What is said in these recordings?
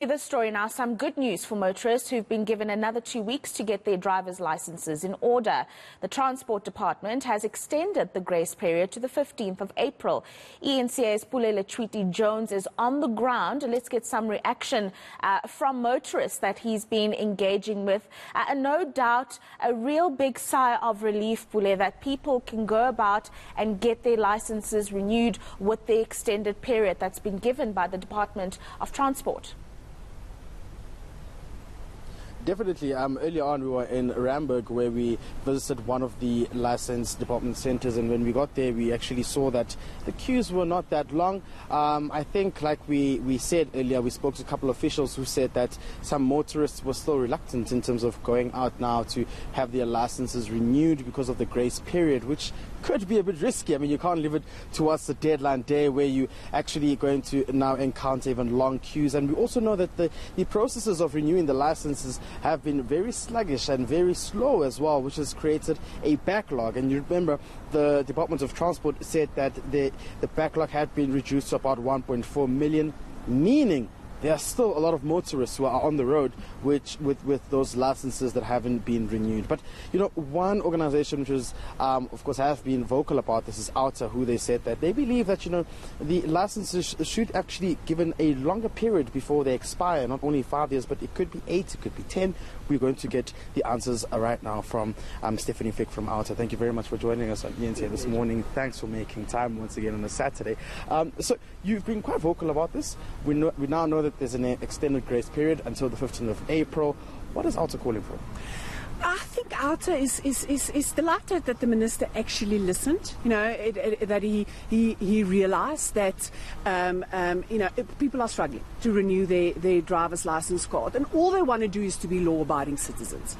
This story now, some good news for motorists who've been given another 2 weeks to get their driver's licenses in order. The Transport Department has extended the grace period to the 15th of April. ENCA's Pulele Tweety Jones is on the ground. Let's get some reaction from motorists that he's been engaging with. And no doubt a real big sigh of relief, Pule, that people can go about and get their licenses renewed with the extended period that's been given by the Department of Transport. Definitely. Earlier on, we were in Randburg where we visited one of the license department centers, and when we got there, we actually saw that the queues were not that long. I think, like we said earlier, we spoke to a couple of officials who said that some motorists were still reluctant in terms of going out now to have their licenses renewed because of the grace period, which could be a bit risky. I mean, you can't leave it towards the deadline day where you actually going to now encounter even long queues. And we also know that the processes of renewing the licenses have been very sluggish and very slow as well, which has created a backlog. And you remember the Department of Transport said that the backlog had been reduced to about 1.4 million, meaning there are still a lot of motorists who are on the road with those licenses that haven't been renewed. But, you know, one organization which is, of course, have been vocal about this is OUTA, who they said that they believe that, you know, the licenses should actually given a longer period before they expire, not only 5 years, but it could be 8, it could be 10. We're going to get the answers right now from Stephanie Fick from OUTA. Thank you very much for joining us on ENCA this morning. Thanks for making time once again on a Saturday. So you've been quite vocal about this. We now know that there's an extended grace period until the 15th of April. What is OUTA calling for? I think OUTA is delighted that the minister actually listened. You know, that he realised that you know, people are struggling to renew their driver's license card, and all they want to do is to be law-abiding citizens.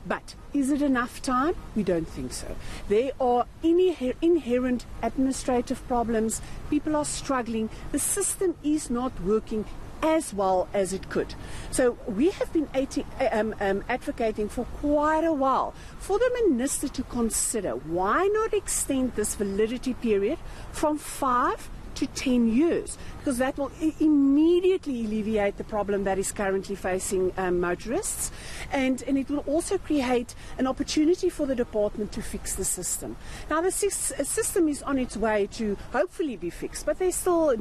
But is it enough time? We don't think so. There are inherent administrative problems. People are struggling. The system is not working as well as it could. So we have been advocating for quite a while for the minister to consider why not extend this validity period from 5 to 10 years, because that will immediately alleviate the problem that is currently facing motorists, and it will also create an opportunity for the department to fix the system. Now the system is on its way to hopefully be fixed, but there's still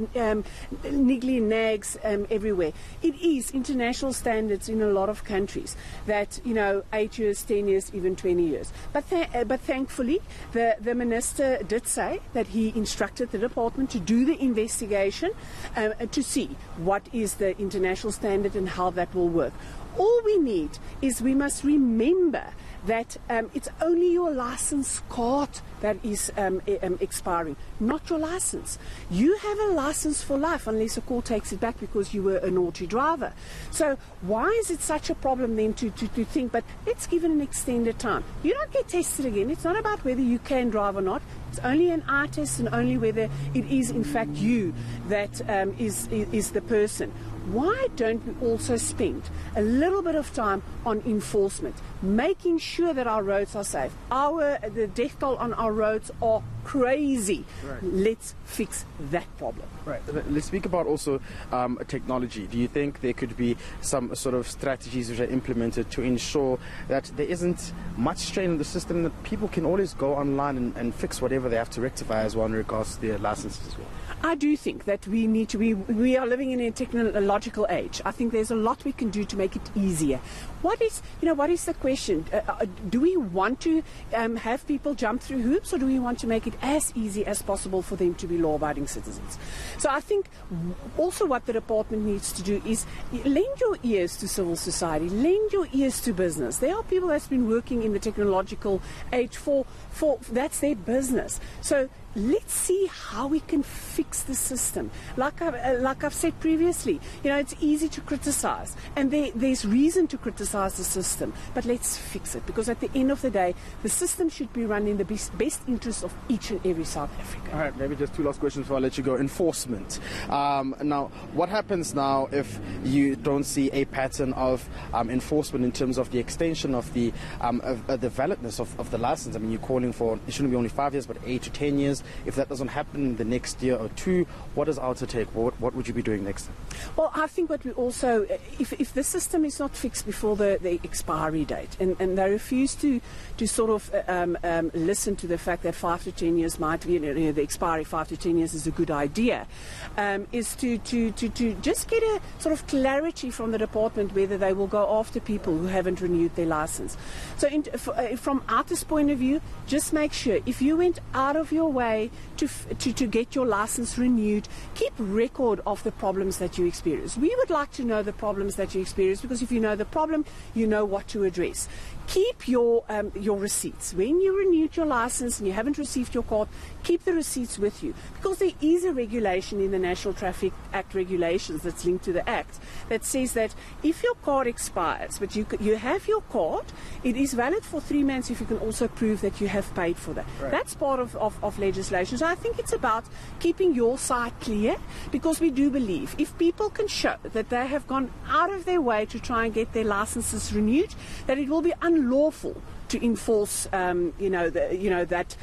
niggly nags everywhere. It is international standards in a lot of countries that, you know, 8 years, 10 years, even 20 years. But thankfully the minister did say that he instructed the department to do the investigation to see what is the international standard and how that will work. All we need is, we must remember that it's only your license card that is expiring, not your license. You have a license for life unless a court takes it back because you were a naughty driver. So why is it such a problem then to think, but let's give it an extended time? You don't get tested again. It's not about whether you can drive or not. It's only an eye test, and only whether it is in fact you that is the person. Why don't we also spend a little bit of time on enforcement, making sure that our roads are safe? The death toll on our roads are crazy. Right. Let's fix that problem. Right. Let's speak about also technology. Do you think there could be some sort of strategies which are implemented to ensure that there isn't much strain on the system, that people can always go online and fix whatever they have to rectify as well in regards to their licenses as well? I do think that we are living in a technological age. I think there's a lot we can do to make it easier. What is the question? Do we want to have people jump through hoops, or do we want to make it as easy as possible for them to be law-abiding citizens? So I think also what the department needs to do is lend your ears to civil society, lend your ears to business. There are people that's been working in the technological age for that's their business. So let's see how we can fix the system. Like I've said previously, you know, it's easy to criticize, and there's reason to criticize the system, but let's fix it, because at the end of the day, the system should be run in the best interest of each and every South African. All right, maybe just two last questions before I let you go. Enforcement. Now, what happens now if you don't see a pattern of enforcement in terms of the extension of the validness of the license? I mean, you're calling for, it shouldn't be only 5 years, but 8 to 10 years. years. If that doesn't happen in the next year or two, what does ALTA take? What would you be doing next? Well, I think what we also, if the system is not fixed before the expiry date, and they refuse to sort of listen to the fact that 5 to 10 years might be, the expiry 5 to 10 years is a good idea, is to just get a sort of clarity from the department whether they will go after people who haven't renewed their license. So from ALTA's point of view, just make sure if you went out of your way to get your license renewed, keep record of the problems that you experience. We would like to know the problems that you experience, because if you know the problem, you know what to address. Keep your receipts. When you renewed your license and you haven't received your card, keep the receipts with you, because there is a regulation in the National Traffic Act regulations that's linked to the Act that says that if your card expires, but you have your card, it is valid for 3 months if you can also prove that you have paid for that. Right. That's part of legislation. So I think it's about keeping your side clear, because we do believe if people can show that they have gone out of their way to try and get their licenses renewed, that it will be unlawful to enforce, that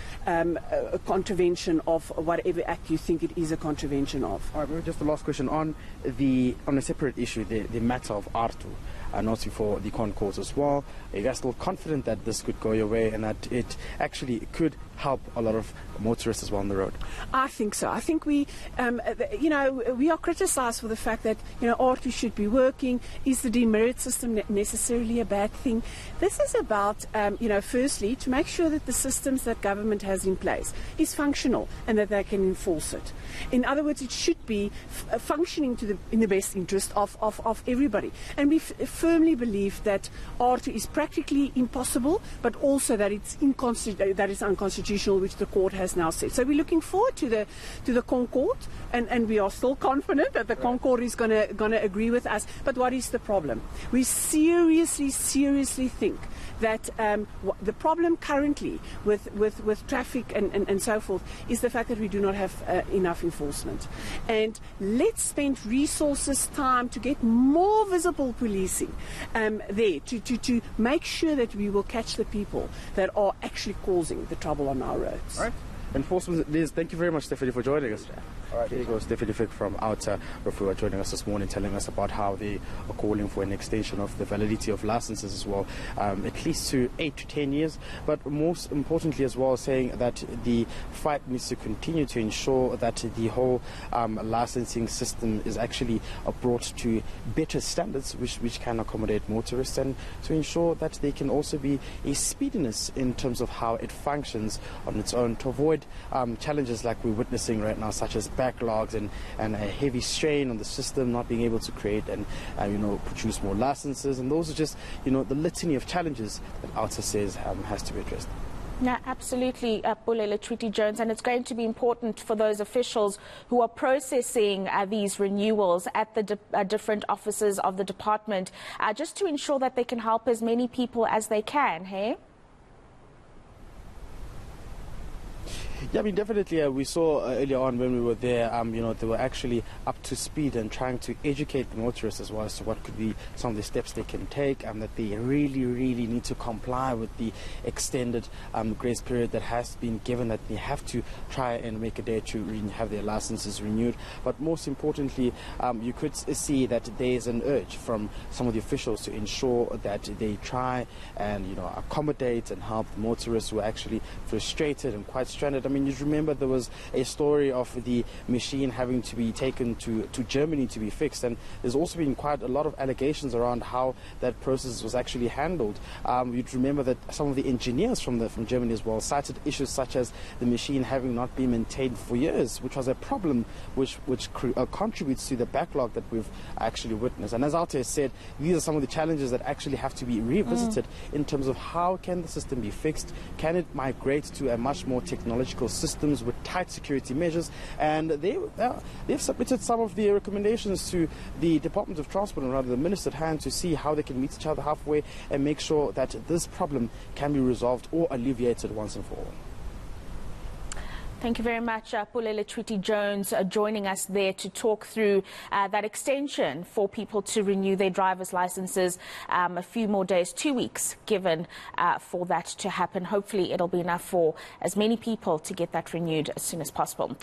contravention of whatever act you think it is a contravention of. All right, just the last question on a separate issue, the matter of ARTU, and also for the concourse as well. Are you guys still confident that this could go your way and that it actually could help a lot of motorists as well on the road? I think so. I think we are criticised for the fact that, ARTU should be working. Is the demerit system necessarily a bad thing? This is about, firstly, to make sure that the systems that government has in place is functional and that they can enforce it. In other words, it should be functioning in the best interest of everybody. And we firmly believe that ARTU is practically impossible, but also that it's unconstitutional, which the court has now said. So we're looking forward to the Concord, and we are still confident that the Concord is going to agree with us. But what is the problem? We seriously think that the problem currently with traffic and so forth is the fact that we do not have enough enforcement. And let's spend resources, time to get more visible policing there to make sure that we will catch the people that are actually causing the trouble on our roads. All right. Enforcement, Liz, thank you very much, Stephanie, for joining us. All right, there you go, Stephanie Fick from ALTA, who are joining us this morning, telling us about how they are calling for an extension of the validity of licenses as well, at least to 8 to 10 years. But most importantly as well, saying that the fight needs to continue to ensure that the whole licensing system is actually brought to better standards, which can accommodate motorists, and to ensure that there can also be a speediness in terms of how it functions on its own, to avoid challenges like we're witnessing right now, such as backlogs and a heavy strain on the system, not being able to create and produce more licenses. And those are just the litany of challenges that ALTA says has to be addressed. Yeah, absolutely, Pulele Treaty Jones, and it's going to be important for those officials who are processing these renewals at the different offices of the department, just to ensure that they can help as many people as they can, hey? Yeah, I mean, definitely we saw earlier on when we were there, they were actually up to speed and trying to educate the motorists as well as to what could be some of the steps they can take, and that they really need to comply with the extended grace period that has been given, that they have to try and make a day to have their licenses renewed. But most importantly, you could see that there's an urge from some of the officials to ensure that they try and accommodate and help the motorists who are actually frustrated and quite stranded. I mean, you remember there was a story of the machine having to be taken to Germany to be fixed, and there's also been quite a lot of allegations around how that process was actually handled. You'd remember that some of the engineers from Germany as well cited issues such as the machine having not been maintained for years, which was a problem which contributes to the backlog that we've actually witnessed. And as ALTA has said, these are some of the challenges that actually have to be revisited in terms of how can the system be fixed, can it migrate to a much more technological systems with tight security measures. And they've submitted some of the recommendations to the Department of Transport and rather the Minister at hand to see how they can meet each other halfway and make sure that this problem can be resolved or alleviated once and for all. Thank you very much, Pulele Tweety-Jones, joining us there to talk through that extension for people to renew their driver's licenses. A few more days, 2 weeks given for that to happen. Hopefully it'll be enough for as many people to get that renewed as soon as possible.